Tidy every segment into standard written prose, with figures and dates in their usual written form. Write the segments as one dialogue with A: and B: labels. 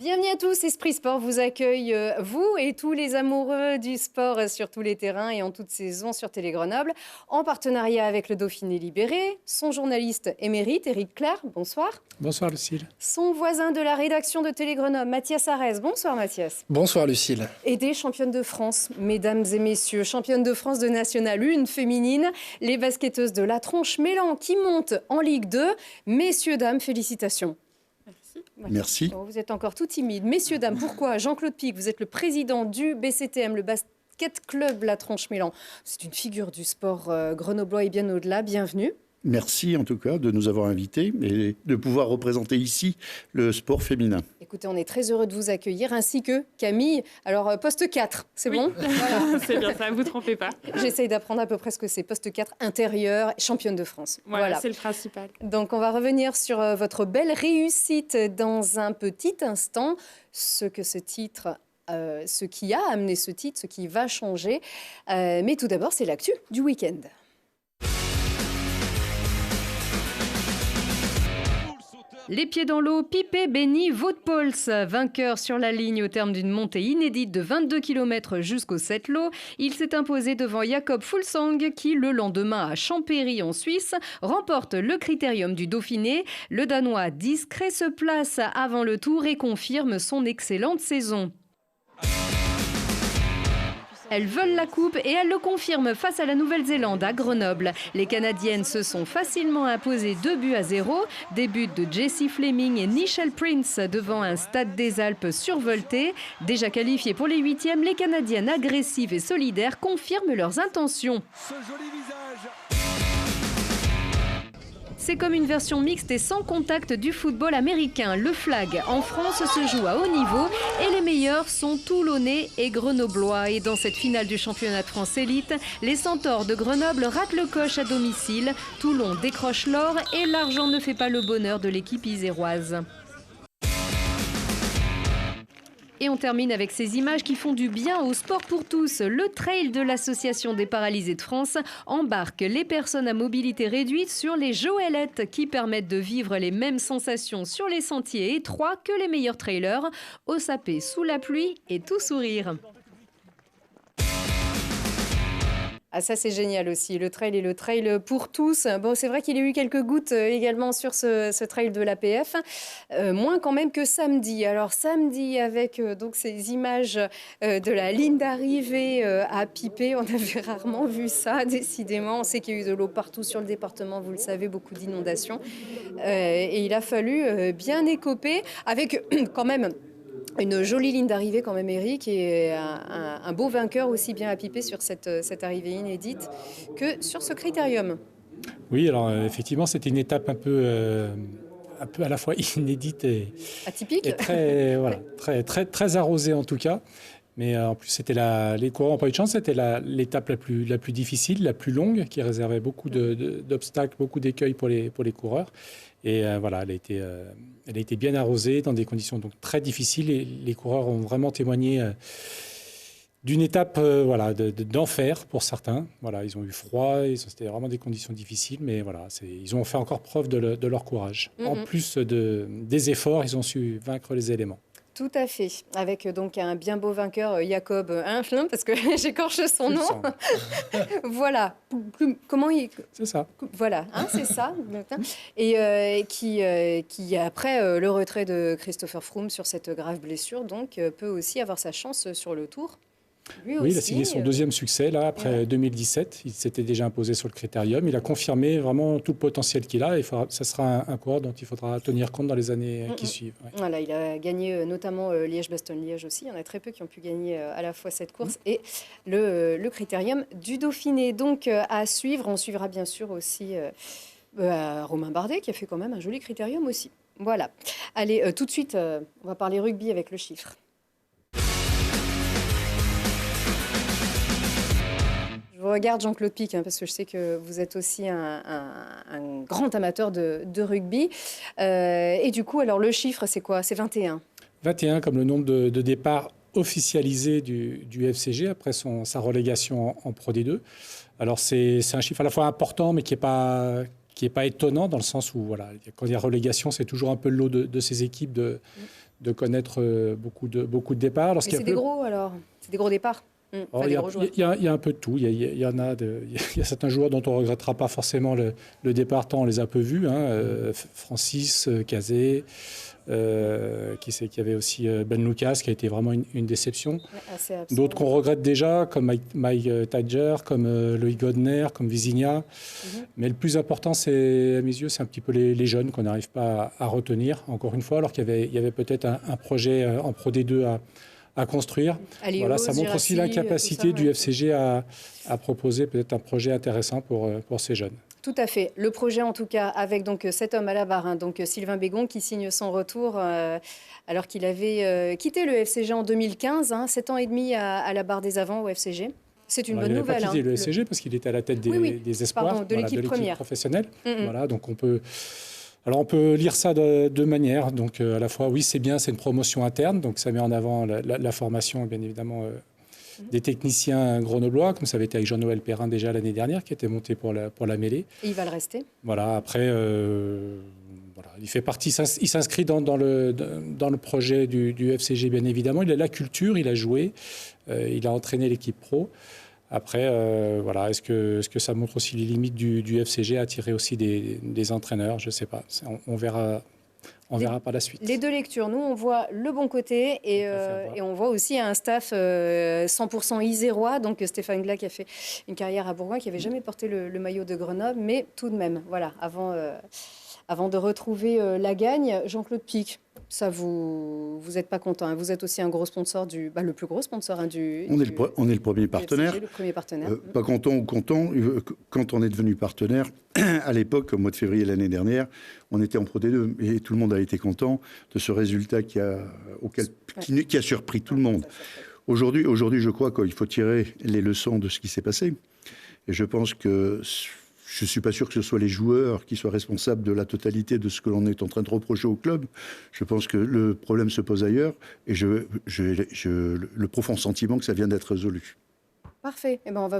A: Bienvenue à tous, Esprit Sport vous accueille, vous et tous les amoureux du sport sur tous les terrains et en toute saison sur Télé Grenoble, en partenariat avec le Dauphiné Libéré, son journaliste émérite, Éric Clerc, bonsoir.
B: Bonsoir Lucille.
A: Son voisin de la rédaction de Télé Grenoble, Mathias Arès, bonsoir Mathias.
C: Bonsoir Lucille.
A: Et des championnes de France, mesdames et messieurs, championnes de France de National 1 féminine, les basketteuses de la Tronche-Mélan qui montent en Ligue 2. Messieurs, dames, félicitations.
C: Merci.
A: Oh, vous êtes encore tout timide. Messieurs, dames, pourquoi Jean-Claude Pic, vous êtes le président du BCTM, le Basket Club La Tronche-Mélan. C'est une figure du sport grenoblois et bien au-delà. Bienvenue.
C: Merci en tout cas de nous avoir invités et de pouvoir représenter ici le sport féminin.
A: Écoutez, on est très heureux de vous accueillir, ainsi que Camille. Alors, poste 4, c'est bon?
D: Voilà. C'est bien ça, vous ne trompez pas.
A: J'essaye d'apprendre à peu près ce que c'est. Poste 4, intérieur, championne de France.
D: Voilà. C'est le principal.
A: Donc, on va revenir sur votre belle réussite dans un petit instant. Ce qui a amené ce titre, ce qui va changer. Mais tout d'abord, c'est l'actu du week-end. Les pieds dans l'eau, Pipé bénit Vaudepolz, vainqueur sur la ligne au terme d'une montée inédite de 22 km jusqu'au Settlo. Il s'est imposé devant Jakob Fuglsang qui, le lendemain à Champéry en Suisse, remporte le critérium du Dauphiné. Le Danois discret se place avant le tour et confirme son excellente saison. Elles veulent la coupe et elles le confirment face à la Nouvelle-Zélande à Grenoble. Les Canadiennes se sont facilement imposées 2-0. Des buts de Jessie Fleming et Nichelle Prince devant un stade des Alpes survolté. Déjà qualifiées pour les huitièmes, les Canadiennes agressives et solidaires confirment leurs intentions. Ce joli visage. C'est comme une version mixte et sans contact du football américain. Le flag en France se joue à haut niveau et les meilleurs sont toulonnais et grenoblois. Et dans cette finale du championnat de France élite, les Centaures de Grenoble ratent le coche à domicile. Toulon décroche l'or et l'argent ne fait pas le bonheur de l'équipe iséroise. Et on termine avec ces images qui font du bien au sport pour tous. Le trail de l'Association des paralysés de France embarque les personnes à mobilité réduite sur les joëlettes qui permettent de vivre les mêmes sensations sur les sentiers étroits que les meilleurs trailers, au sapé sous la pluie et tout sourire. Ah, ça, c'est génial aussi, le trail et le trail pour tous. Bon, c'est vrai qu'il y a eu quelques gouttes également sur ce trail de l'APF, moins quand même que samedi. Alors, samedi, avec donc ces images de la ligne d'arrivée à Pipé, on avait rarement vu ça, décidément. On sait qu'il y a eu de l'eau partout sur le département, vous le savez, beaucoup d'inondations. Et il a fallu bien écoper, avec quand même une jolie ligne d'arrivée quand même, Eric, et un beau vainqueur aussi bien à Pipé sur cette arrivée inédite que sur ce critérium.
B: Oui, alors effectivement, c'était une étape un peu à la fois inédite et
A: atypique,
B: et très arrosée en tout cas. Mais en plus, les coureurs n'ont pas eu de chance. C'était l'étape la plus difficile, la plus longue, qui réservait beaucoup d'obstacles, beaucoup d'écueils pour les coureurs. Et voilà, elle a été bien arrosée dans des conditions donc très difficiles. Et les coureurs ont vraiment témoigné d'une étape d'enfer pour certains. Voilà, ils ont eu froid, c'était vraiment des conditions difficiles. Mais voilà, ils ont fait encore preuve de leur courage. En plus des efforts, ils ont su vaincre les éléments.
A: Tout à fait, avec donc un bien beau vainqueur, Jakob, parce que j'écorche son nom. Voilà, comment il...
B: C'est ça.
A: Voilà, c'est ça. Et qui après le retrait de Christopher Froome sur cette grave blessure, donc peut aussi avoir sa chance sur le Tour.
B: Oui, il a signé son deuxième succès là, après 2017. Il s'était déjà imposé sur le critérium. Il a confirmé vraiment tout le potentiel qu'il a. Ça sera un coureur dont il faudra tenir compte dans les années qui suivent. Ouais.
A: Voilà, il a gagné notamment Liège-Bastogne-Liège aussi. Il y en a très peu qui ont pu gagner à la fois cette course et le critérium du Dauphiné. Donc à suivre, on suivra bien sûr aussi Romain Bardet qui a fait quand même un joli critérium aussi. Voilà. Allez, tout de suite, on va parler rugby avec le chiffre. Je vous regarde Jean-Claude Pic, parce que je sais que vous êtes aussi un grand amateur de rugby. Et du coup, alors le chiffre, c'est quoi? C'est 21.
B: 21 comme le nombre de départs officialisés du FCG après sa relégation en Pro D2. Alors c'est un chiffre à la fois important, mais qui n'est pas étonnant dans le sens où voilà, quand il y a relégation, c'est toujours un peu le lot de ces équipes de de connaître beaucoup de départs.
A: Mais c'est des gros alors? C'est des gros départs?
B: Il y a un peu de tout. Il y a certains joueurs dont on ne regrettera pas forcément le départ, tant on les a peu vus. Francis, Cazé, qui avait aussi Ben Lucas, qui a été vraiment une déception. D'autres qu'on regrette déjà, comme Mike Tadger, comme Loïc Godner, comme Vizinha. Mais le plus important, à mes yeux, c'est un petit peu les jeunes qu'on n'arrive pas à retenir, encore une fois, alors qu'il y avait peut-être un projet en Pro D2 à construire. Voilà, ça montre aussi l'incapacité du FCG à proposer peut-être un projet intéressant pour ces jeunes.
A: Tout à fait. Le projet, en tout cas, avec donc cet homme à la barre, donc Sylvain Bégon, qui signe son retour alors qu'il avait quitté le FCG en 2015, 7 ans et demi à la barre des avants au FCG. C'est une bonne nouvelle.
B: Il n'a pas quitté le FCG parce qu'il était à la tête des espoirs,
A: de l'équipe
B: professionnelle. Voilà, donc on peut lire ça de deux manières. Donc à la fois, oui, c'est bien, c'est une promotion interne, donc ça met en avant la formation, bien évidemment, des techniciens grenoblois, comme ça avait été avec Jean-Noël Perrin déjà l'année dernière, qui était monté pour la mêlée.
A: Et il va le rester.
B: Voilà, après, il fait partie, il s'inscrit dans le projet du FCG, bien évidemment. Il a la culture, il a joué, il a entraîné l'équipe pro. Après, est-ce que ça montre aussi les limites du FCG à attirer aussi des entraîneurs? Je ne sais pas. On verra par la suite.
A: Les deux lectures, nous, on voit le bon côté et on voit aussi un staff 100% isérois. Donc Stéphane Glas qui a fait une carrière à Bourgoin, qui n'avait jamais porté le maillot de Grenoble, mais tout de même, voilà, avant de retrouver la gagne, Jean-Claude Pic. Ça, vous n'êtes pas content. Vous êtes aussi un gros sponsor le plus gros sponsor du.
C: On est le premier partenaire.
A: FCG, le premier partenaire.
C: Pas content ou content. Quand on est devenu partenaire, à l'époque, au mois de février l'année dernière, on était en Pro D2 et tout le monde a été content de ce résultat qui a surpris tout le monde. Aujourd'hui, je crois qu'il faut tirer les leçons de ce qui s'est passé. Et je pense que je ne suis pas sûr que ce soit les joueurs qui soient responsables de la totalité de ce que l'on est en train de reprocher au club. Je pense que le problème se pose ailleurs et j'ai le profond sentiment que ça vient d'être résolu.
A: Parfait. Eh ben, on va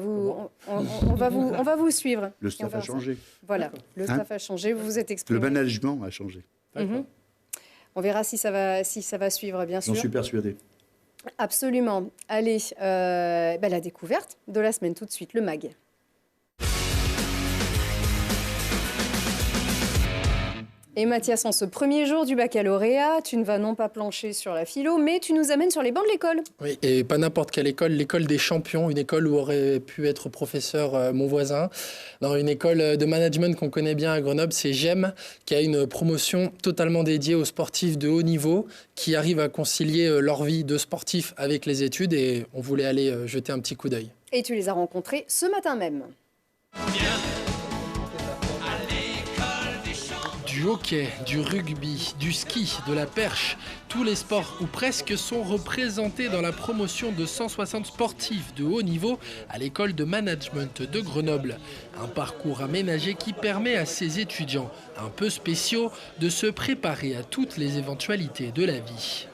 A: vous suivre.
C: Le staff a changé.
A: Voilà, le staff a changé, vous vous êtes exprimé.
C: Le management a changé.
A: On verra si ça va suivre, bien sûr.
C: J'en suis persuadé.
A: Absolument. Allez, la découverte de la semaine tout de suite, le MAG. Et Mathias, en ce premier jour du baccalauréat, tu ne vas non pas plancher sur la philo, mais tu nous amènes sur les bancs de l'école.
E: Oui, et pas n'importe quelle école, l'école des champions, une école où aurait pu être professeur mon voisin. Dans une école de management qu'on connaît bien à Grenoble, c'est GEM, qui a une promotion totalement dédiée aux sportifs de haut niveau, qui arrivent à concilier leur vie de sportif avec les études, et on voulait aller jeter un petit coup d'œil.
A: Et tu les as rencontrés ce matin même.
E: Du hockey, du rugby, du ski, de la perche, tous les sports ou presque sont représentés dans la promotion de 160 sportifs de haut niveau à l'école de management de Grenoble. Un parcours aménagé qui permet à ces étudiants, un peu spéciaux, de se préparer à toutes les éventualités de la vie.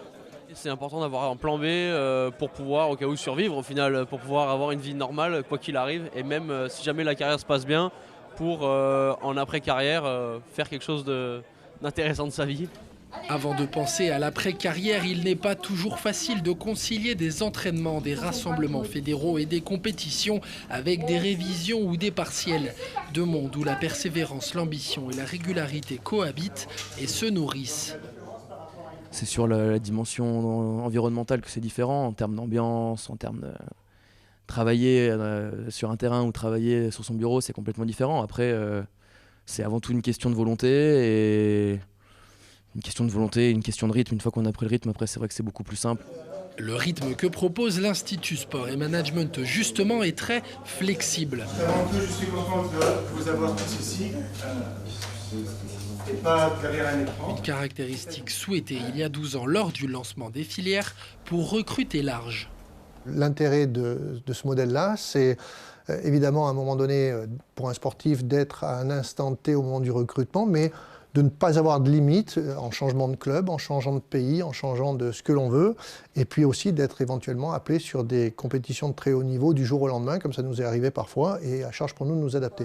F: C'est important d'avoir un plan B pour pouvoir, au cas où, survivre au final, pour pouvoir avoir une vie normale, quoi qu'il arrive, et même si jamais la carrière se passe bien, pour, en après-carrière, faire quelque chose d'intéressant de sa vie.
E: Avant de penser à l'après-carrière, il n'est pas toujours facile de concilier des entraînements, des rassemblements fédéraux et des compétitions avec des révisions ou des partiels. Deux mondes où la persévérance, l'ambition et la régularité cohabitent et se nourrissent.
G: C'est sur la dimension environnementale que c'est différent, en termes d'ambiance, en termes de... Travailler sur un terrain ou travailler sur son bureau, c'est complètement différent. Après, c'est avant tout une question de volonté et une question de rythme. Une fois qu'on a pris le rythme, après, c'est vrai que c'est beaucoup plus simple.
E: Le rythme que propose l'Institut Sport et Management, justement, est très flexible.
H: Je suis content de vous avoir tous ici. Et pas derrière un écran.
E: Une caractéristique souhaitée il y a 12 ans lors du lancement des filières pour recruter large.
I: L'intérêt de ce modèle-là, c'est évidemment à un moment donné pour un sportif d'être à un instant T au moment du recrutement, mais de ne pas avoir de limite en changement de club, en changeant de pays, en changeant de ce que l'on veut, et puis aussi d'être éventuellement appelé sur des compétitions de très haut niveau du jour au lendemain, comme ça nous est arrivé parfois, et à charge pour nous de nous adapter.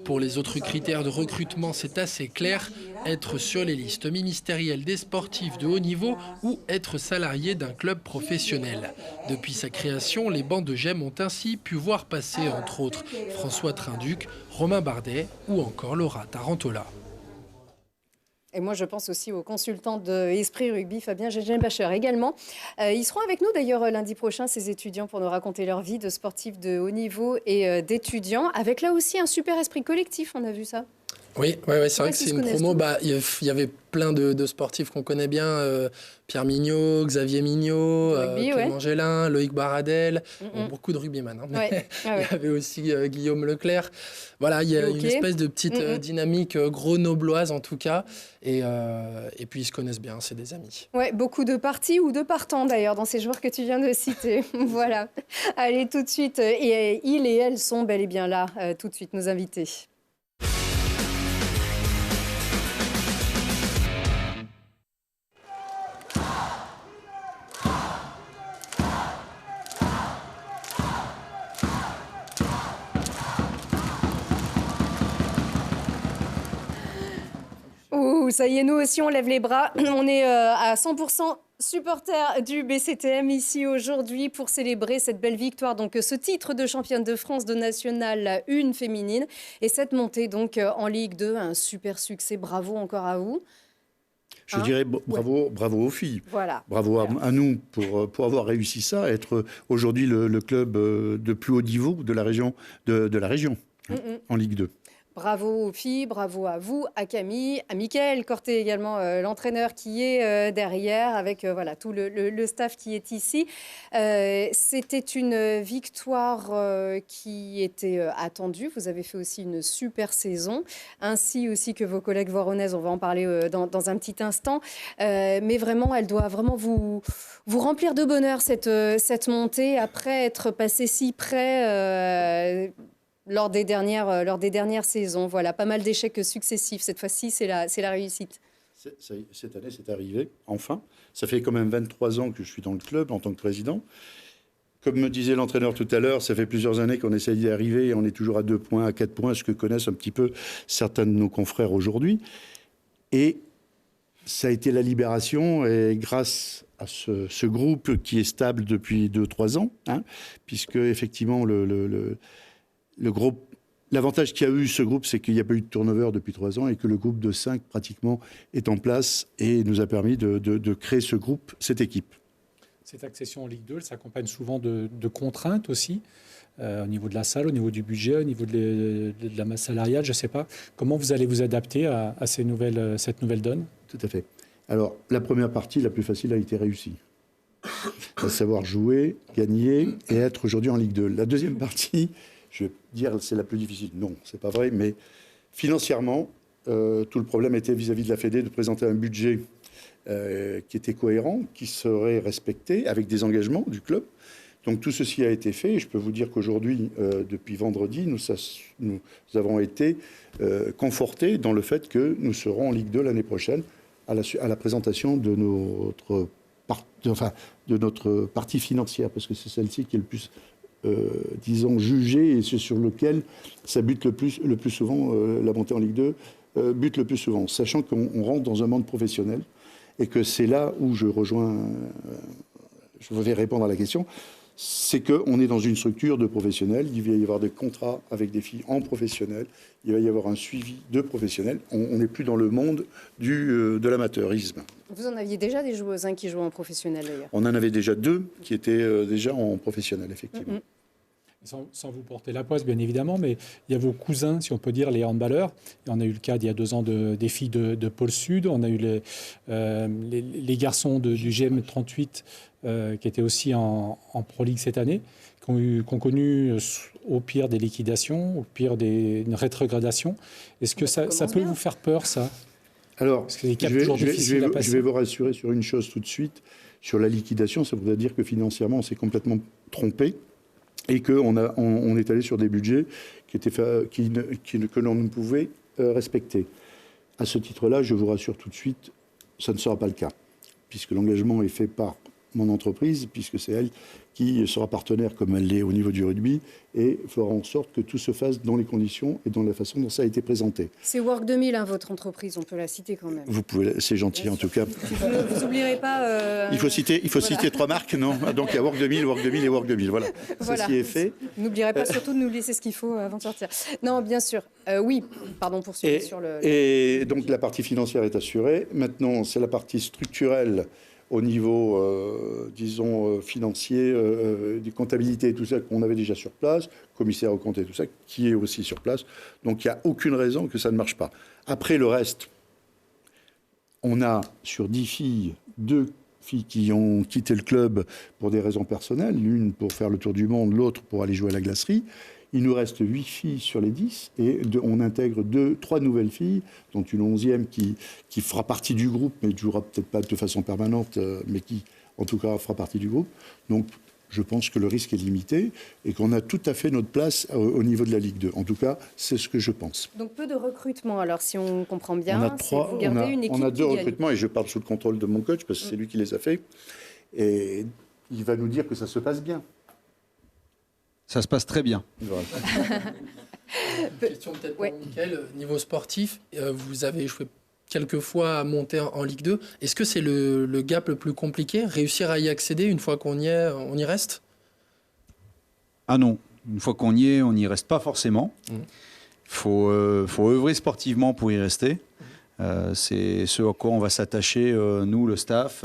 E: Pour les autres critères de recrutement, c'est assez clair. Être sur les listes ministérielles des sportifs de haut niveau ou être salarié d'un club professionnel. Depuis sa création, les bancs de GEM ont ainsi pu voir passer, entre autres, François Trinduc, Romain Bardet ou encore Laura Tarantola.
A: Et moi, je pense aussi aux consultants de Esprit Rugby, Fabien Gengenbacher également. Ils seront avec nous d'ailleurs lundi prochain, ces étudiants, pour nous raconter leur vie de sportifs de haut niveau et d'étudiants, avec là aussi un super esprit collectif, on a vu ça.
E: Oui, c'est vrai que c'est une promo. Il y avait plein de sportifs qu'on connaît bien. Pierre Mignot, Xavier Mignot, Clément Gélin, Loïc Baradel. Beaucoup de rugbyman. Hein, mais il y avait aussi Guillaume Leclerc. Voilà, il y a une espèce de petite dynamique grenobloise en tout cas. Et puis ils se connaissent bien, c'est des amis.
A: Ouais, beaucoup de partis ou de partants d'ailleurs dans ces joueurs que tu viens de citer. Voilà. Allez, tout de suite. Et ils et elles sont bel et bien là, tout de suite, nos invités. Ouh, ça y est, nous aussi, on lève les bras. On est à 100% supporters du BCTM ici aujourd'hui pour célébrer cette belle victoire. Donc, ce titre de championne de France de National 1 féminine et cette montée donc en Ligue 2, un super succès. Bravo encore à vous.
C: Je dirais bravo aux filles.
A: Voilà.
C: Bravo à nous pour avoir réussi ça, être aujourd'hui le club de plus haut niveau de la région, en Ligue 2.
A: Bravo aux filles, bravo à vous, à Camille, à Mickaël Corté également, l'entraîneur qui est derrière, avec voilà, tout le staff qui est ici. C'était une victoire qui était attendue. Vous avez fait aussi une super saison, ainsi aussi que vos collègues voronaises. On va en parler dans un petit instant. Mais vraiment, elle doit vraiment vous remplir de bonheur, cette montée, après être passé si près lors des dernières saisons. Voilà, pas mal d'échecs successifs. Cette fois-ci, c'est la réussite.
C: Cette année, c'est arrivé, enfin. Ça fait quand même 23 ans que je suis dans le club en tant que président. Comme me disait l'entraîneur tout à l'heure, ça fait plusieurs années qu'on essaie d'y arriver et on est toujours à 2 points, à 4 points, ce que connaissent un petit peu certains de nos confrères aujourd'hui. Et ça a été la libération, et grâce à ce groupe qui est stable depuis 2-3 ans, hein, puisque effectivement l'avantage qu'il y a eu ce groupe, c'est qu'il n'y a pas eu de turnover depuis 3 ans et que le groupe de 5 pratiquement est en place et nous a permis de créer ce groupe, cette équipe.
B: Cette accession en Ligue 2, elle s'accompagne souvent de contraintes aussi, au niveau de la salle, au niveau du budget, au niveau de la masse salariale, je ne sais pas. Comment vous allez vous adapter à cette nouvelle donne ?
C: Tout à fait. Alors, la première partie, la plus facile, a été réussie. À savoir jouer, gagner et être aujourd'hui en Ligue 2. La deuxième partie, je vais dire c'est la plus difficile. Non, c'est pas vrai, mais financièrement, tout le problème était vis-à-vis de la Fédé de présenter un budget qui était cohérent, qui serait respecté avec des engagements du club. Donc tout ceci a été fait et je peux vous dire qu'aujourd'hui, depuis vendredi, nous avons été confortés dans le fait que nous serons en Ligue 2 l'année prochaine à la présentation de notre partie financière, parce que c'est celle-ci qui est le plus disons, jugé, et c'est sur lequel ça bute le plus souvent, la montée en Ligue 2 bute le plus souvent, sachant qu'on rentre dans un monde professionnel, et que c'est là où je vais répondre à la question, c'est qu'on est dans une structure de professionnels, il va y avoir des contrats avec des filles en professionnel, il va y avoir un suivi de professionnels, on n'est plus dans le monde de l'amateurisme.
A: Vous en aviez déjà des joueuses qui jouent en professionnel d'ailleurs.
C: On en avait déjà 2 qui étaient déjà en professionnel, effectivement.
B: Sans vous porter la poisse, bien évidemment, mais il y a vos cousins, si on peut dire, les handballeurs. Et on a eu le cas il y a 2 ans des filles de Pôle Sud. On a eu les garçons du GM38 qui étaient aussi en Pro League cette année, qui ont connu au pire des liquidations, au pire une rétrogradation. Est-ce que ça peut vous faire peur, ça ?
C: Alors, je vais vous rassurer sur une chose tout de suite. Sur la liquidation, ça voudrait dire que financièrement, on s'est complètement trompé et qu'on est allé sur des budgets que l'on ne pouvait respecter. À ce titre-là, je vous rassure tout de suite, ça ne sera pas le cas, puisque l'engagement est fait par mon entreprise, puisque c'est elle qui sera partenaire, comme elle l'est au niveau du rugby, et fera en sorte que tout se fasse dans les conditions et dans la façon dont ça a été présenté.
A: C'est Work 2000, hein, votre entreprise, on peut la citer quand même.
C: Vous pouvez, c'est gentil en tout cas.
A: Vous n'oublierez pas...
C: Il faut citer 3 marques, non? Donc il y a Work 2000, Work 2000 et Work 2000, voilà.
A: Voilà.
C: Ceci est fait.
A: N'oublierez pas surtout de nous laisser ce qu'il faut avant de sortir. Non, bien sûr. Oui, pardon, poursuivez sur le...
C: Et donc la partie financière est assurée. Maintenant, c'est la partie structurelle au niveau, disons, financier, des comptabilités et tout ça qu'on avait déjà sur place, commissaire aux comptes et tout ça, qui est aussi sur place. Donc il n'y a aucune raison que ça ne marche pas. Après le reste, on a sur 10 filles, 2 filles qui ont quitté le club pour des raisons personnelles, l'une pour faire le tour du monde, l'autre pour aller jouer à la glacerie. Il nous reste 8 filles sur les 10 et on intègre 3 nouvelles filles, dont une 11e qui fera partie du groupe, mais ne jouera peut-être pas de façon permanente, mais qui, en tout cas, fera partie du groupe. Donc, je pense que le risque est limité et qu'on a tout à fait notre place au niveau de la Ligue 2. En tout cas, c'est ce que je pense.
A: Donc, peu de recrutement. Alors, si on comprend bien,
C: vous gardez
A: une équipe
C: on a 2
A: qui
C: recrutements et je parle sous le contrôle de mon coach parce que c'est lui qui les a faits. Et il va nous dire que ça se passe bien.
J: Ça se passe très bien.
C: Voilà.
E: Question peut-être pour Mickaël. Niveau sportif, vous avez joué quelques fois à monter en Ligue 2. Est-ce que c'est le gap le plus compliqué, réussir à y accéder une fois qu'on y est, on y reste?
J: Ah non, une fois qu'on y est, on n'y reste pas forcément. Il faut œuvrer sportivement pour y rester. C'est ce à quoi on va s'attacher, nous, le staff,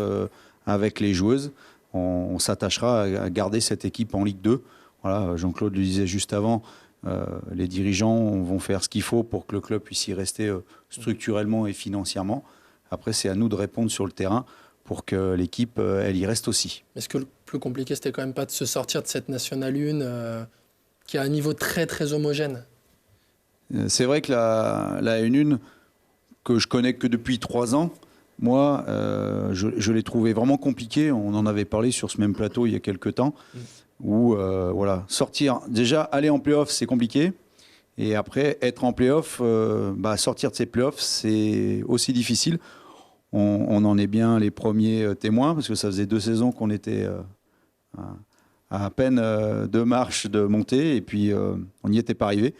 J: avec les joueuses. On s'attachera à garder cette équipe en Ligue 2. Voilà, Jean-Claude le disait juste avant, les dirigeants vont faire ce qu'il faut pour que le club puisse y rester structurellement et financièrement. Après, c'est à nous de répondre sur le terrain pour que l'équipe, elle y reste aussi.
E: Est-ce que le plus compliqué, c'était quand même pas de se sortir de cette Nationale 1 qui a un niveau très, très homogène?
J: C'est vrai que la N1, que je connais que depuis 3 ans, moi, je l'ai trouvé vraiment compliqué. On en avait parlé sur ce même plateau il y a quelques temps. Où voilà, sortir, déjà aller en play-off c'est compliqué et après être en play-off, sortir de ces play-offs c'est aussi difficile. On en est bien les premiers témoins parce que ça faisait 2 saisons qu'on était à peine 2 marches de montée et puis on n'y était pas arrivé.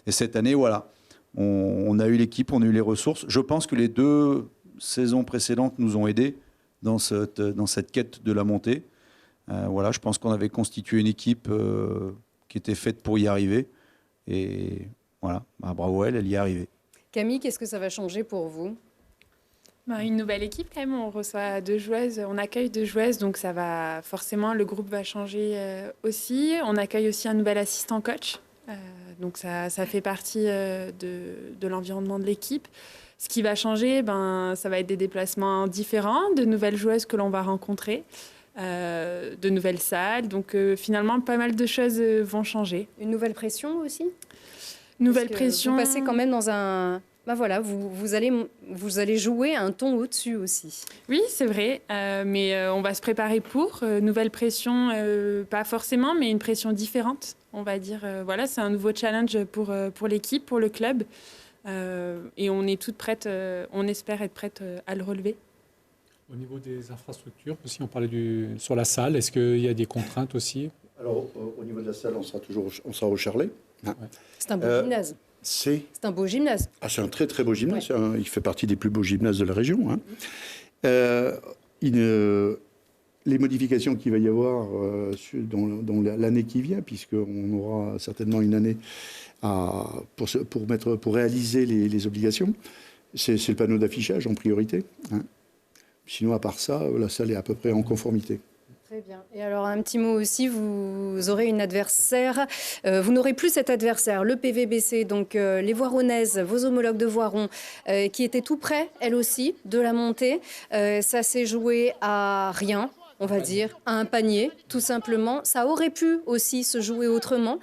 J: Et cette année voilà, on a eu l'équipe, on a eu les ressources. Je pense que les 2 saisons précédentes nous ont aidés dans cette quête de la montée. Voilà, je pense qu'on avait constitué une équipe qui était faite pour y arriver. Et voilà, bravo elle y est arrivée.
A: Camille, qu'est-ce que ça va changer pour vous?
D: Une nouvelle équipe quand même, on reçoit 2 joueuses, on accueille 2 joueuses, donc ça va forcément, le groupe va changer aussi. On accueille aussi un nouvel assistant coach, donc ça fait partie de l'environnement de l'équipe. Ce qui va changer, ça va être des déplacements différents, de nouvelles joueuses que l'on va rencontrer. De nouvelles salles. Donc finalement, pas mal de choses vont changer.
A: Une nouvelle pression aussi?
D: Nouvelle pression.
A: Vous passez quand même dans un... voilà, vous allez jouer un ton au-dessus aussi.
D: Oui, c'est vrai, mais on va se préparer pour. Nouvelle pression, pas forcément, mais une pression différente, on va dire. Voilà, c'est un nouveau challenge pour l'équipe, pour le club. Et on est toutes prêtes, on espère être prêtes à le relever.
B: Au niveau des infrastructures, aussi, on parlait sur la salle. Est-ce qu'il y a des contraintes aussi?
C: Alors, au niveau de la salle, on sera au Charlet.
A: Ouais. C'est un beau gymnase. C'est un beau gymnase.
C: Ah, c'est un très, très beau gymnase. Ouais. Il fait partie des plus beaux gymnases de la région. Les modifications qu'il va y avoir dans l'année qui vient, puisqu'on aura certainement une année pour réaliser les obligations, c'est le panneau d'affichage en priorité. Sinon, à part ça, la salle est à peu près en conformité.
A: Très bien. Et alors, un petit mot aussi, vous aurez une adversaire. Vous n'aurez plus cet adversaire, le PVBC, donc les Voironnaises, vos homologues de Voiron, qui étaient tout près, elles aussi, de la montée. Ça s'est joué à rien, on va dire, à un panier, tout simplement. Ça aurait pu aussi se jouer autrement,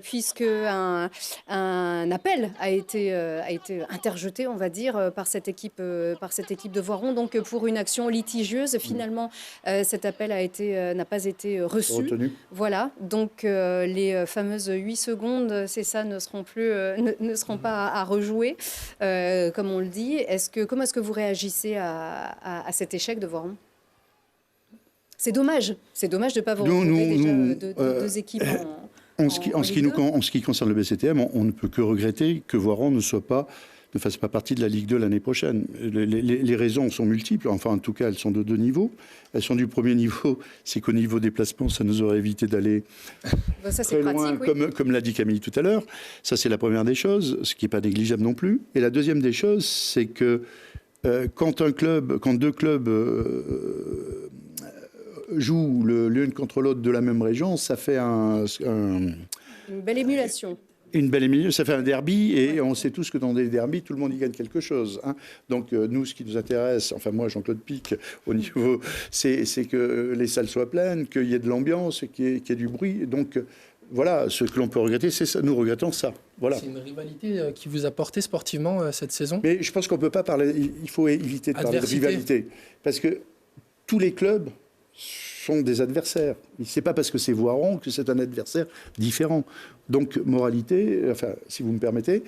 A: puisque un appel a été interjeté, on va dire, par cette équipe de Voiron. Donc, pour une action litigieuse, finalement, cet appel n'a pas été reçu.
C: Retenu.
A: Voilà. Donc, les fameuses 8 secondes, c'est ça, ne seront pas à rejouer, comme on le dit. Comment est-ce que vous réagissez à cet échec de Voiron? C'est dommage de ne pas vous retrouver deux équipes
C: en ce qui concerne le BCTM, on ne peut que regretter que Voiron ne fasse pas partie de la Ligue 2 l'année prochaine. Les raisons sont multiples, enfin en tout cas elles sont de deux niveaux. Elles sont du premier niveau, c'est qu'au niveau des placements, ça nous aurait évité d'aller très loin, comme l'a dit Camille tout à l'heure. Ça c'est la première des choses, ce qui n'est pas négligeable non plus. Et la deuxième des choses, c'est que quand deux clubs jouent l'une contre l'autre de la même région, ça fait
A: une belle émulation.
C: Une belle émulation, ça fait un derby, et on sait tous que dans des derbys, tout le monde y gagne quelque chose. Hein. Donc nous, ce qui nous intéresse, enfin moi, Jean-Claude Pic, au niveau, c'est que les salles soient pleines, qu'il y ait de l'ambiance, qu'il y ait du bruit. Donc voilà, ce que l'on peut regretter, c'est ça. Nous regrettons ça. Voilà.
E: C'est une rivalité qui vous a porté sportivement cette saison ?
C: Mais je pense qu'on ne peut pas parler, il faut éviter de parler de rivalité. Parce que tous les clubs sont des adversaires. Ce n'est pas parce que c'est Voiron que c'est un adversaire différent. Donc, moralité, enfin, si vous me permettez,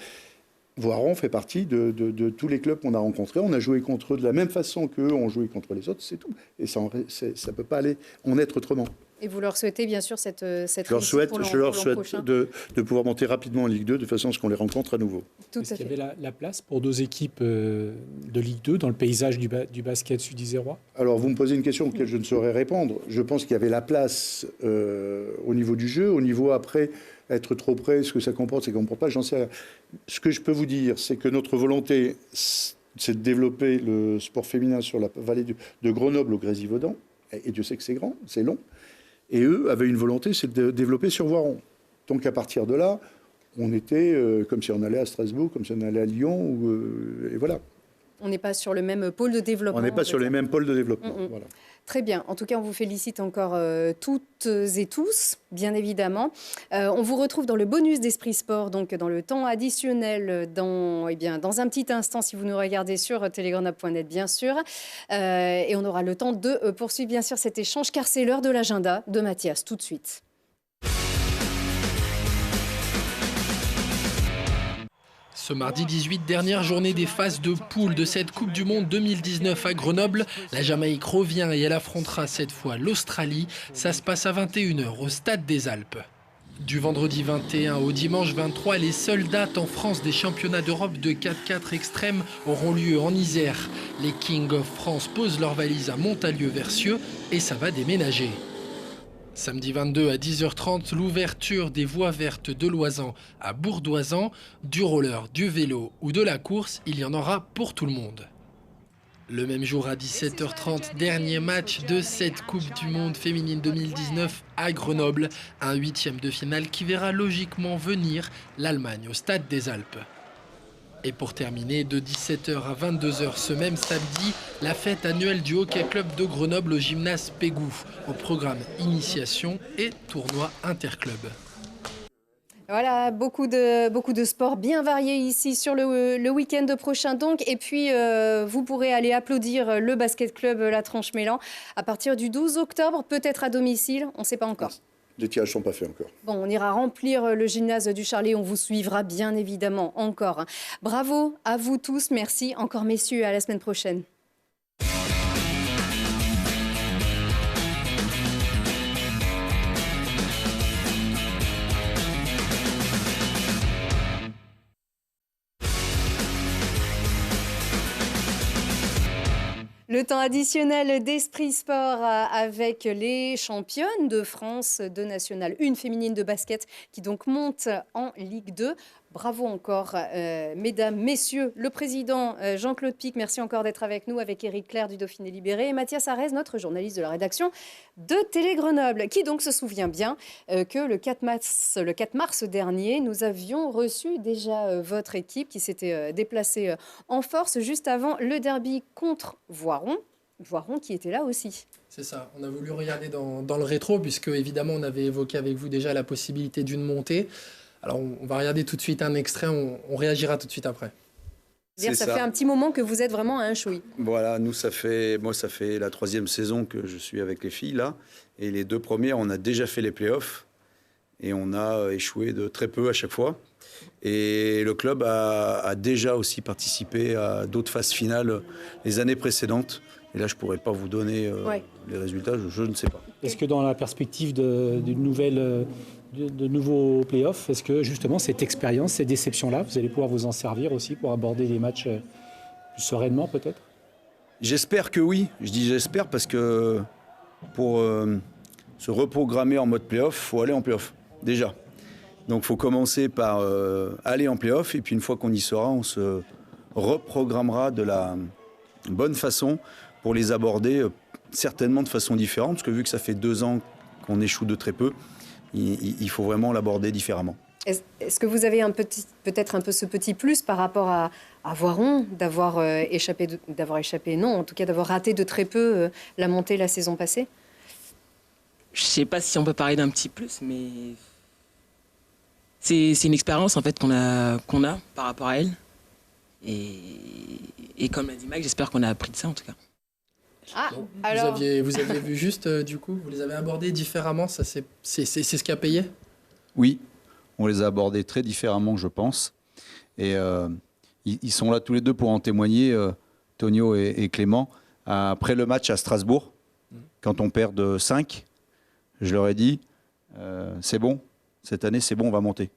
C: Voiron fait partie de tous les clubs qu'on a rencontrés. On a joué contre eux de la même façon qu'eux ont joué contre les autres, c'est tout. Et ça ne peut pas aller en être autrement.
A: Et vous leur souhaitez bien sûr cette réussite
C: Je leur souhaite de pouvoir monter rapidement en Ligue 2 de façon à ce qu'on les rencontre à nouveau.
B: Est-ce qu'il y avait la place pour deux équipes de Ligue 2 dans le paysage du basket sud-isérois ?
C: Alors vous me posez une question auquel je ne saurais répondre. Je pense qu'il y avait la place au niveau du jeu, au niveau après, être trop près, ce que ça comporte, ce que ça ne comporte pas, j'en sais rien. Ce que je peux vous dire, c'est que notre volonté, c'est de développer le sport féminin sur la vallée de Grenoble au Grésivaudan. Et Dieu sait que c'est grand, c'est long. Et eux avaient une volonté, c'est de développer sur Voiron. Donc à partir de là, on était comme si on allait à Strasbourg, comme si on allait à Lyon, et voilà.
A: On n'est pas sur le même pôle de développement.
C: On n'est pas sur les mêmes pôles de développement. Voilà.
A: Très bien. En tout cas, on vous félicite encore toutes et tous, bien évidemment. On vous retrouve dans le bonus d'Esprit Sport, donc dans le temps additionnel, dans un petit instant, si vous nous regardez sur telegrenoble.net, bien sûr. Et on aura le temps de poursuivre, bien sûr, cet échange, car c'est l'heure de l'agenda de Mathias, tout de suite.
E: Ce mardi 18, dernière journée des phases de poule de cette Coupe du Monde 2019 à Grenoble. La Jamaïque revient et elle affrontera cette fois l'Australie. Ça se passe à 21h au Stade des Alpes. Du vendredi 21 au dimanche 23, les seules dates en France des championnats d'Europe de 4x4 extrêmes auront lieu en Isère. Les King of France posent leurs valises à Montalieu-Versieux et ça va déménager. Samedi 22 à 10h30, l'ouverture des voies vertes de Loisan à Bourdoisan. Du roller, du vélo ou de la course, il y en aura pour tout le monde. Le même jour à 17h30, dernier match de cette Coupe du Monde féminine 2019 à Grenoble. Un 8e de finale qui verra logiquement venir l'Allemagne au Stade des Alpes. Et pour terminer, de 17h à 22h ce même samedi, la fête annuelle du Hockey Club de Grenoble au gymnase Pégou, au programme initiation et tournoi interclub.
A: Voilà, beaucoup de sports bien variés ici sur le week-end prochain donc. Et puis, vous pourrez aller applaudir le basket club La Tranche-Mélan à partir du 12 octobre, peut-être à domicile, on ne sait pas encore.
C: Les tirages ne sont pas faits encore.
A: Bon, on ira remplir le gymnase du Charlet. On vous suivra bien évidemment encore. Bravo à vous tous. Merci encore, messieurs. À la semaine prochaine. Le temps additionnel d'Esprit Sport avec les championnes de France de National 1 féminine de basket qui donc monte en Ligue 2. Bravo encore, mesdames, messieurs. Le président Jean-Claude Pic, merci encore d'être avec nous, avec Éric Clair du Dauphiné Libéré et Mathias Arez, notre journaliste de la rédaction de Télé Grenoble, qui donc se souvient bien que le 4 mars dernier, nous avions reçu déjà votre équipe qui s'était déplacée en force juste avant le derby contre Voiron. Voiron qui était là aussi.
E: C'est ça, on a voulu regarder dans le rétro, puisque évidemment on avait évoqué avec vous déjà la possibilité d'une montée. Alors, on va regarder tout de suite un extrait, on réagira tout de suite après.
A: Ça fait un petit moment que vous êtes vraiment à un chouï.
J: Voilà, ça fait la 3e saison que je suis avec les filles, là. Et les 2 premières, on a déjà fait les playoffs. Et on a échoué de très peu à chaque fois. Et le club a déjà aussi participé à d'autres phases finales les années précédentes. Et là, je ne pourrais pas vous donner les résultats, je ne sais pas.
B: Est-ce que dans la perspective de nouveaux playoffs, est-ce que justement cette expérience, ces déceptions-là, vous allez pouvoir vous en servir aussi pour aborder les matchs plus sereinement peut-être?
J: J'espère que oui. Je dis j'espère parce que pour se reprogrammer en mode playoff, il faut aller en playoff, déjà. Donc il faut commencer par aller en playoff et puis une fois qu'on y sera, on se reprogrammera de la bonne façon pour les aborder certainement de façon différente parce que vu que ça fait 2 ans qu'on échoue de très peu, il faut vraiment l'aborder différemment.
A: Est-ce que vous avez peut-être un peu ce petit plus par rapport à Voiron, d'avoir échappé, non, en tout cas d'avoir raté de très peu la montée la saison passée?
K: Je ne sais pas si on peut parler d'un petit plus, mais c'est une expérience en fait qu'on a par rapport à elle. Et comme l'a dit Mike, j'espère qu'on a appris de ça en tout cas.
A: Ah,
E: Bon,
A: alors...
E: vous aviez vu juste, du coup, vous les avez abordés différemment, ça c'est ce qui a payé?
J: Oui, on les a abordés très différemment, je pense. Et ils sont là tous les deux pour en témoigner, Tonio et Clément. Après le match à Strasbourg, quand on perd de 5, je leur ai dit, c'est bon, cette année c'est bon, on va monter.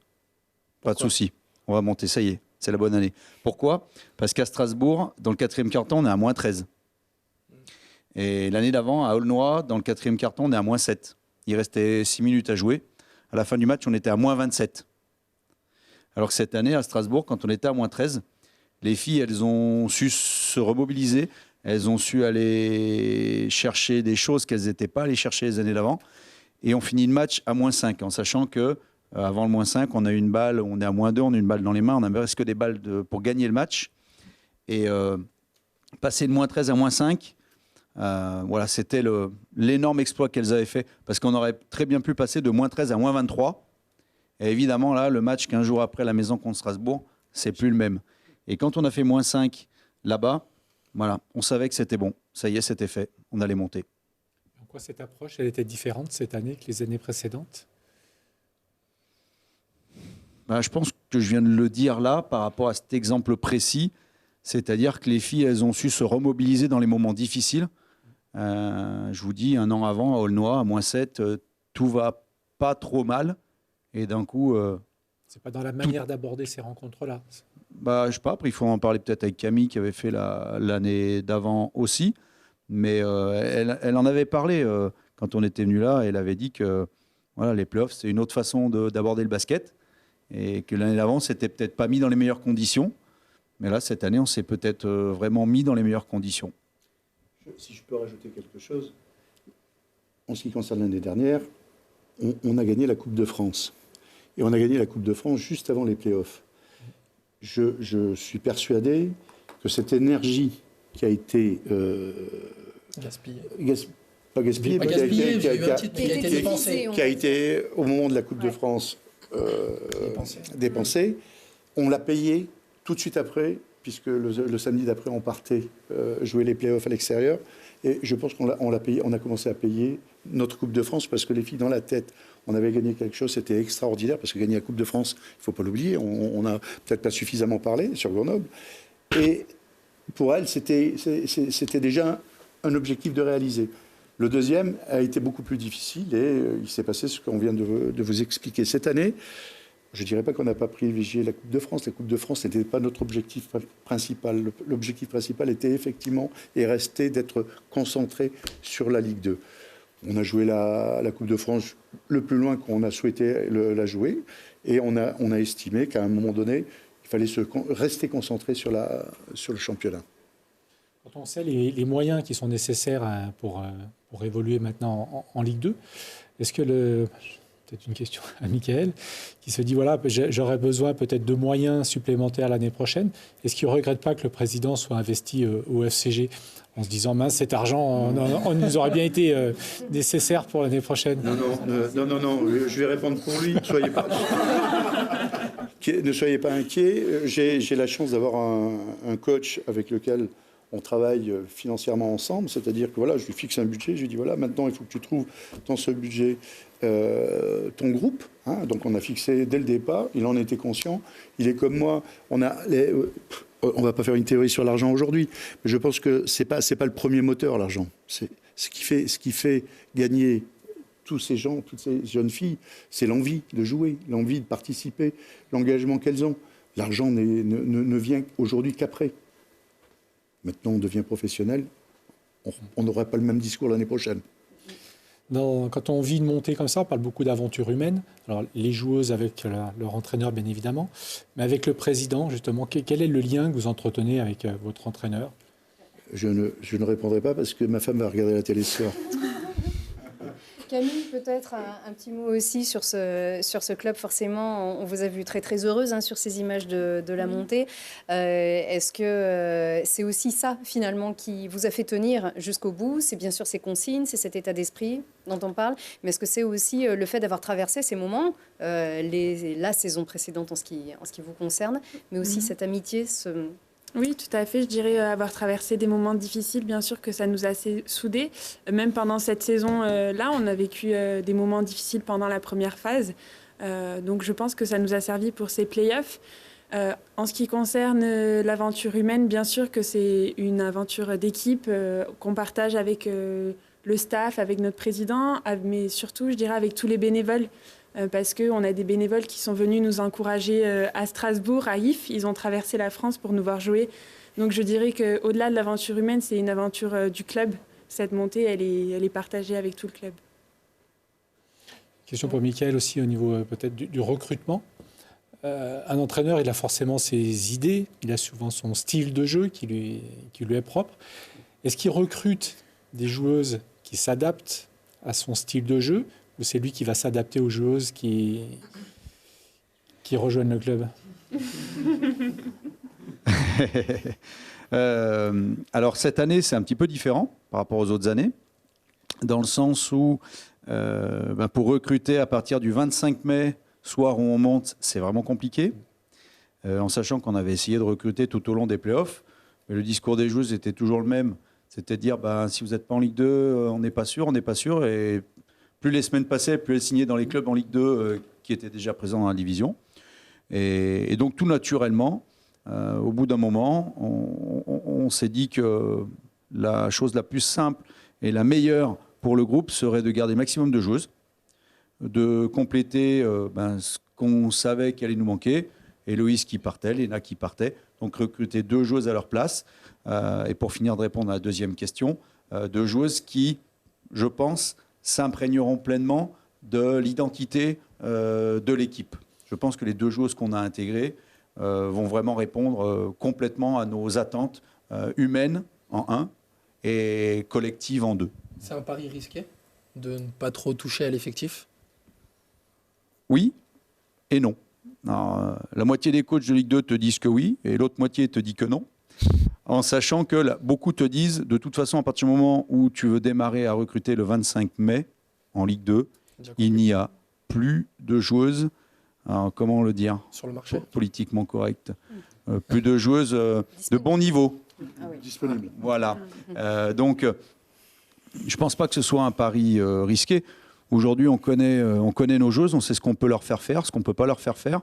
J: Pas de souci, on va monter, ça y est, c'est la bonne année. Pourquoi? Parce qu'à Strasbourg, dans le 4e quart-temps, on est à moins 13. Et l'année d'avant, à Aulnois, dans le 4e quart-temps, on est à moins 7. Il restait 6 minutes à jouer. À la fin du match, on était à moins 27. Alors que cette année, à Strasbourg, quand on était à moins 13, les filles, elles ont su se remobiliser. Elles ont su aller chercher des choses qu'elles n'étaient pas allées chercher les années d'avant. Et on finit le match à moins 5, en sachant que avant le moins 5, on a une balle, on est à moins 2, on a une balle dans les mains, on a presque des balles pour gagner le match. Et passer de moins 13 à moins 5, voilà, c'était l'énorme exploit qu'elles avaient fait. Parce qu'on aurait très bien pu passer de moins 13 à moins 23. Et évidemment, là, le match 15 jours après la maison contre Strasbourg, c'est plus le même. Et quand on a fait moins 5 là-bas, voilà, on savait que c'était bon. Ça y est, c'était fait. On allait monter.
B: En quoi cette approche, elle était différente cette année que les années précédentes?
J: Je pense que je viens de le dire là, par rapport à cet exemple précis. C'est-à-dire que les filles, elles ont su se remobiliser dans les moments difficiles. Je vous dis, 1 an avant, à Aulnois, à moins 7, tout va pas trop mal. Et d'un coup...
B: c'est pas dans la manière d'aborder ces rencontres-là?
J: Je sais pas, après il faut en parler peut-être avec Camille qui avait fait l'année d'avant aussi. Mais elle en avait parlé quand on était venu là. Elle avait dit que voilà, les playoffs, c'est une autre façon d'aborder le basket. Et que l'année d'avant, c'était peut-être pas mis dans les meilleures conditions. Mais là, cette année, on s'est peut-être vraiment mis dans les meilleures conditions.
C: Si je peux rajouter quelque chose, en ce qui concerne l'année dernière, on a gagné la Coupe de France. Et on a gagné la Coupe de France juste avant les playoffs. Je suis persuadé que cette énergie qui a été...
E: gaspillée.
C: Pas gaspillée, mais
E: qui
C: a été au moment de la Coupe de France dépensée. On l'a payé tout de suite après, puisque le samedi d'après, on partait jouer les playoffs à l'extérieur. Et je pense qu'on l'a payé, on a commencé à payer notre Coupe de France parce que les filles, dans la tête, on avait gagné quelque chose, c'était extraordinaire, parce que gagner la Coupe de France, il ne faut pas l'oublier, on n'a peut-être pas suffisamment parlé sur Grenoble. Et pour elles, c'était déjà un objectif de réaliser. Le deuxième a été beaucoup plus difficile et il s'est passé ce qu'on vient de vous expliquer. Cette année, je ne dirais pas qu'on n'a pas privilégié la Coupe de France. La Coupe de France n'était pas notre objectif principal. L'objectif principal était effectivement et restait d'être concentré sur la Ligue 2. On a joué la Coupe de France le plus loin qu'on a souhaité la jouer et on a estimé qu'à un moment donné, il fallait rester concentré sur le championnat.
B: Quand on sait les moyens qui sont nécessaires pour évoluer maintenant en Ligue 2, est-ce que peut-être une question à Michael, qui se dit, voilà, j'aurais besoin peut-être de moyens supplémentaires l'année prochaine. Est-ce qu'il ne regrette pas que le président soit investi au FCG en se disant, mince, cet argent nous aurait bien été nécessaire pour l'année prochaine?
C: Non, je vais répondre pour lui. Ne soyez pas inquiets. J'ai la chance d'avoir un coach avec lequel on travaille financièrement ensemble, c'est-à-dire que voilà, je lui fixe un budget, je lui dis voilà, maintenant il faut que tu trouves dans ce budget ton groupe. Hein, donc on a fixé dès le départ, il en était conscient, il est comme moi, on va pas faire une théorie sur l'argent aujourd'hui, mais je pense que c'est pas le premier moteur, l'argent. C'est ce qui fait gagner tous ces gens, toutes ces jeunes filles, c'est l'envie de jouer, l'envie de participer, l'engagement qu'elles ont. L'argent ne vient aujourd'hui qu'après. Maintenant, on devient professionnel, on n'aura pas le même discours l'année prochaine.
B: Quand on vit une montée comme ça, on parle beaucoup d'aventures humaines. Alors, les joueuses avec leur entraîneur, bien évidemment, mais avec le président, justement, quel est le lien que vous entretenez avec votre entraîneur ?
C: Je ne répondrai pas parce que ma femme va regarder la télé ce soir.
A: Camille, peut-être un petit mot aussi sur ce club. Forcément, on vous a vu très très heureuse sur ces images de la montée. Est-ce que c'est aussi ça finalement qui vous a fait tenir jusqu'au bout? C'est bien sûr ces consignes, c'est cet état d'esprit dont on parle, mais est-ce que c'est aussi le fait d'avoir traversé ces moments, la saison précédente en ce qui vous concerne, mais aussi cette amitié,
D: Oui, tout à fait. Je dirais avoir traversé des moments difficiles, bien sûr que ça nous a assez soudés. Même pendant cette saison-là, on a vécu des moments difficiles pendant la première phase. Donc je pense que ça nous a servi pour ces playoffs. En ce qui concerne l'aventure humaine, bien sûr que c'est une aventure d'équipe qu'on partage avec le staff, avec notre président, mais surtout, je dirais, avec tous les bénévoles. Parce qu'on a des bénévoles qui sont venus nous encourager à Strasbourg, à If. Ils ont traversé la France pour nous voir jouer. Donc je dirais qu'au-delà de l'aventure humaine, c'est une aventure du club. Cette montée, elle est partagée avec tout le club.
B: Question pour Mickaël aussi au niveau peut-être du recrutement. Un entraîneur, il a forcément ses idées, il a souvent son style de jeu qui lui est propre. Est-ce qu'il recrute des joueuses qui s'adaptent à son style de jeu, ou c'est lui qui va s'adapter aux joueuses qui rejoignent le club?
J: Alors cette année, c'est un petit peu différent par rapport aux autres années, dans le sens où pour recruter à partir du 25 mai, soir où on monte, c'est vraiment compliqué, en sachant qu'on avait essayé de recruter tout au long des playoffs, mais le discours des joueuses était toujours le même, c'est-à-dire si vous n'êtes pas en Ligue 2, on n'est pas sûr, et plus les semaines passaient, plus elles signaient dans les clubs en Ligue 2 qui étaient déjà présents dans la division. Et donc tout naturellement, au bout d'un moment, on s'est dit que la chose la plus simple et la meilleure pour le groupe serait de garder maximum de joueuses, de compléter ce qu'on savait qui allait nous manquer. Héloïse qui partait, Léna qui partait, donc recruter 2 joueuses à leur place. Et pour finir de répondre à la deuxième question, 2 joueuses qui, je pense, s'imprégneront pleinement de l'identité de l'équipe. Je pense que les 2 joueuses qu'on a intégrées vont vraiment répondre complètement à nos attentes humaines en 1 et collectives en 2.
E: C'est un pari risqué de ne pas trop toucher à l'effectif?
J: Oui et non. Alors, la moitié des coachs de Ligue 2 te disent que oui et l'autre moitié te dit que non. En sachant que beaucoup te disent, de toute façon, à partir du moment où tu veux démarrer à recruter le 25 mai en Ligue 2, il n'y a plus de joueuses, comment le dire,
E: sur le marché,
J: politiquement correct, plus de joueuses de bon niveau.
C: Disponibles.
J: Voilà. Donc, je ne pense pas que ce soit un pari risqué. Aujourd'hui, on connaît nos joueuses, on sait ce qu'on peut leur faire faire, ce qu'on ne peut pas leur faire faire.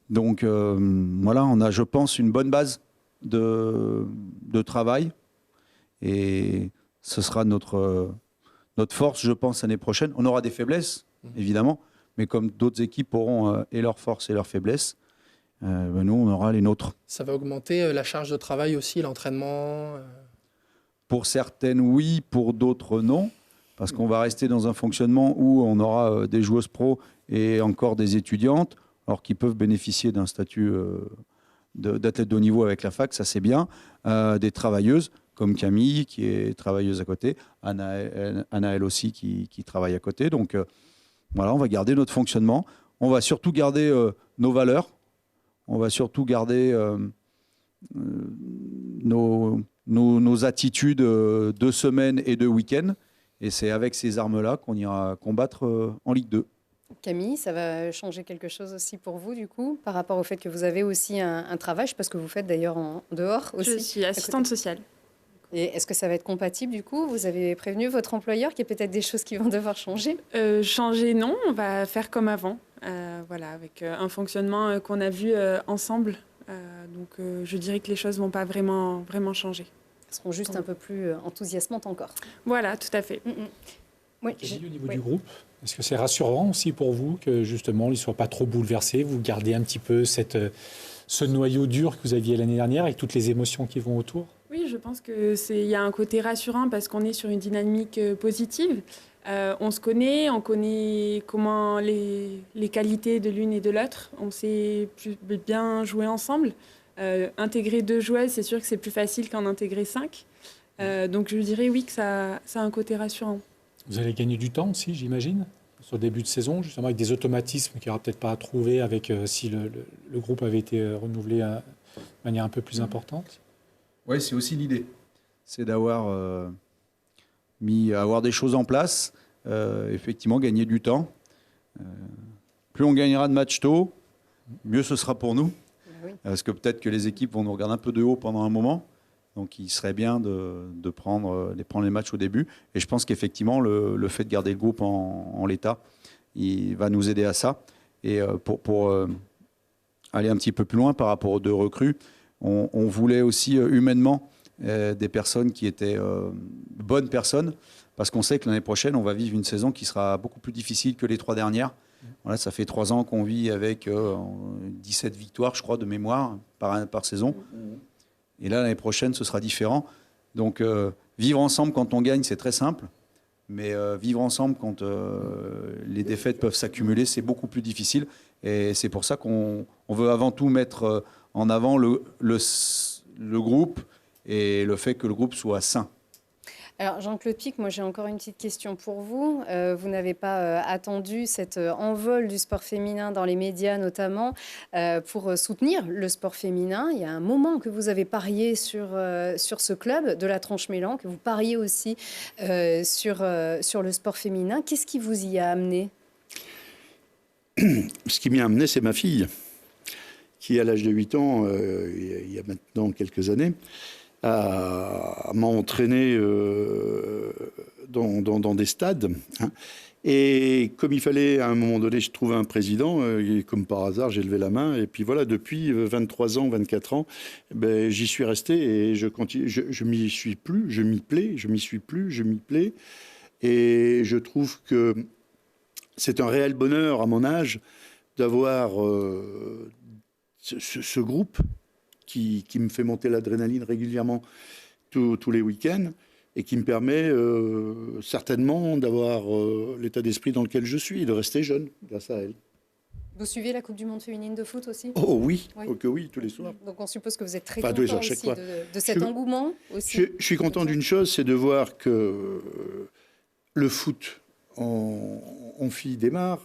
J: Donc, voilà, on a, je pense, une bonne base de travail et ce sera notre force, je pense, l'année prochaine. On aura des faiblesses, évidemment, mais comme d'autres équipes auront et leurs forces et leurs faiblesses, nous, on aura les nôtres.
E: Ça va augmenter la charge de travail aussi, l'entraînement
J: Pour certaines, oui, pour d'autres, non, parce qu'on va rester dans un fonctionnement où on aura des joueuses pro et encore des étudiantes, alors qui peuvent bénéficier d'un statut d'athlète de haut niveau avec la fac, ça c'est bien, des travailleuses comme Camille qui est travailleuse à côté, Anna elle aussi qui travaille à côté. Donc voilà, on va garder notre fonctionnement, on va surtout garder nos valeurs, on va surtout garder nos attitudes de semaine et de week-end, et c'est avec ces armes-là qu'on ira combattre en Ligue 2.
A: Camille, ça va changer quelque chose aussi pour vous, du coup, par rapport au fait que vous avez aussi un travail, je sais pas ce que vous faites d'ailleurs en dehors aussi.
D: Je suis assistante sociale.
A: Et est-ce que ça va être compatible, du coup? Vous avez prévenu votre employeur qu'il y a peut-être des choses qui vont devoir changer?
D: Changer, non, on va faire comme avant, voilà, avec un fonctionnement qu'on a vu ensemble. Donc je dirais que les choses ne vont pas vraiment changer.
A: Elles seront juste un peu plus enthousiasmantes encore.
D: Voilà, tout à fait.
A: Oui,
B: au niveau du groupe, est-ce que c'est rassurant aussi pour vous que justement ils ne soient pas trop bouleversés, vous gardez un petit peu ce noyau dur que vous aviez l'année dernière avec toutes les émotions qui vont autour?
D: Oui, je pense qu'il y a un côté rassurant parce qu'on est sur une dynamique positive. On se connaît, on connaît comment les qualités de l'une et de l'autre. On sait bien jouer ensemble. Intégrer 2 joueuses, c'est sûr que c'est plus facile qu'en intégrer 5. Donc je dirais oui que ça a un côté rassurant.
B: Vous allez gagner du temps aussi, j'imagine, sur le début de saison, justement avec des automatismes qu'il n'y aura peut-être pas à trouver avec, si le groupe avait été renouvelé de manière un peu plus importante.
J: Oui, c'est aussi l'idée. C'est d'avoir avoir des choses en place, effectivement gagner du temps. Plus on gagnera de matchs tôt, mieux ce sera pour nous.
A: Oui.
J: Parce que peut-être que les équipes vont nous regarder un peu de haut pendant un moment. Donc il serait bien de prendre les matchs au début. Et je pense qu'effectivement, le fait de garder le groupe en l'état, il va nous aider à ça. Et pour aller un petit peu plus loin par rapport aux 2 recrues, on voulait aussi humainement des personnes qui étaient bonnes personnes, parce qu'on sait que l'année prochaine, on va vivre une saison qui sera beaucoup plus difficile que les 3 dernières. Voilà, ça fait 3 ans qu'on vit avec 17 victoires, je crois, de mémoire par saison. Et là, l'année prochaine, ce sera différent. Donc, vivre ensemble quand on gagne, c'est très simple. Mais vivre ensemble quand les défaites peuvent s'accumuler, c'est beaucoup plus difficile. Et c'est pour ça qu'on veut avant tout mettre en avant le groupe et le fait que le groupe soit sain.
A: Alors, Jean-Claude Pic, moi j'ai encore une petite question pour vous. Vous n'avez pas attendu cet envol du sport féminin dans les médias notamment pour soutenir le sport féminin. Il y a un moment que vous avez parié sur ce club de la Tranche-Mélan, que vous pariez aussi sur le sport féminin. Qu'est-ce qui vous y a amené?
C: Ce qui m'y a amené, c'est ma fille, qui à l'âge de 8 ans, il y a maintenant quelques années, m'a entraîné dans des stades. Hein. Et comme il fallait, à un moment donné, je trouvais un président, et comme par hasard, j'ai levé la main. Et puis voilà, depuis 23 ans, 24 ans, j'y suis resté et je continue. Je m'y suis plus, je m'y plais, je m'y suis plus, je m'y plais. Et je trouve que c'est un réel bonheur, à mon âge, d'avoir ce groupe qui me fait monter l'adrénaline régulièrement tous les week-ends et qui me permet certainement d'avoir l'état d'esprit dans lequel je suis et de rester jeune grâce à elle.
A: Vous suivez la Coupe du Monde féminine de foot aussi?
C: Oh oui,
A: oui.
C: Oh que oui, tous les soirs.
A: Donc on suppose que vous êtes très
C: Enfin,
A: content
C: tous les soirs,
A: aussi de cet engouement aussi.
C: Je suis content d'une chose, c'est de voir que le foot en filles démarre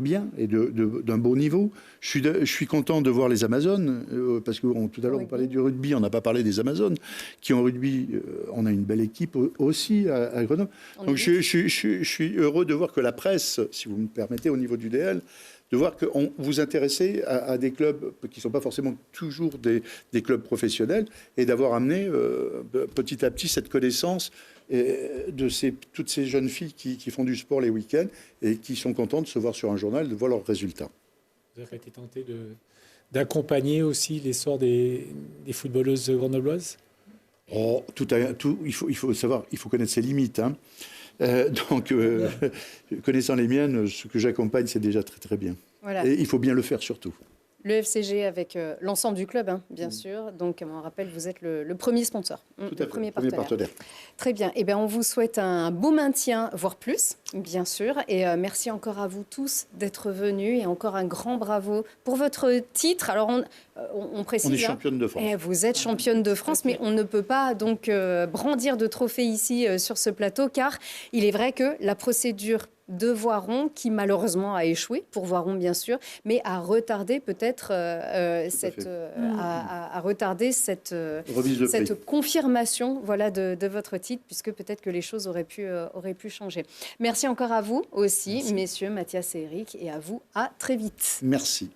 C: bien et d'un beau niveau. Je suis content de voir les Amazones, parce que tout à l'heure on parlait du rugby, on n'a pas parlé des Amazones, qui en rugby, on a une belle équipe aussi à Grenoble. Donc je suis heureux de voir que la presse, si vous me permettez, au niveau du DL, de voir que vous intéressez à des clubs qui ne sont pas forcément toujours des clubs professionnels et d'avoir amené petit à petit cette connaissance de toutes ces jeunes filles qui font du sport les week-ends et qui sont contentes de se voir sur un journal, de voir leurs résultats.
B: Vous avez été tenté d'accompagner aussi l'essor des footballeuses grenobloises?
C: Il faut savoir, il faut connaître ses limites. Hein. Connaissant les miennes, ce que j'accompagne, c'est déjà très très bien. Voilà. Et il faut bien le faire surtout.
A: Le FCG avec l'ensemble du club, hein, bien sûr. Donc, on rappelle, vous êtes le premier sponsor, le premier partenaire. Très bien. Eh bien, on vous souhaite un beau maintien, voire plus, bien sûr. Et merci encore à vous tous d'être venus. Et encore un grand bravo pour votre titre. Alors, on précise...
C: On est championne de France.
A: Vous êtes championne de France, mais on ne peut pas donc brandir de trophée ici sur ce plateau, car il est vrai que la procédure de Voiron qui malheureusement a échoué pour Voiron bien sûr, mais a retardé peut-être cette confirmation voilà, de votre titre, puisque peut-être que les choses auraient pu changer. Merci encore à vous aussi, messieurs Mathias et Eric, et à vous, à très vite.
C: Merci.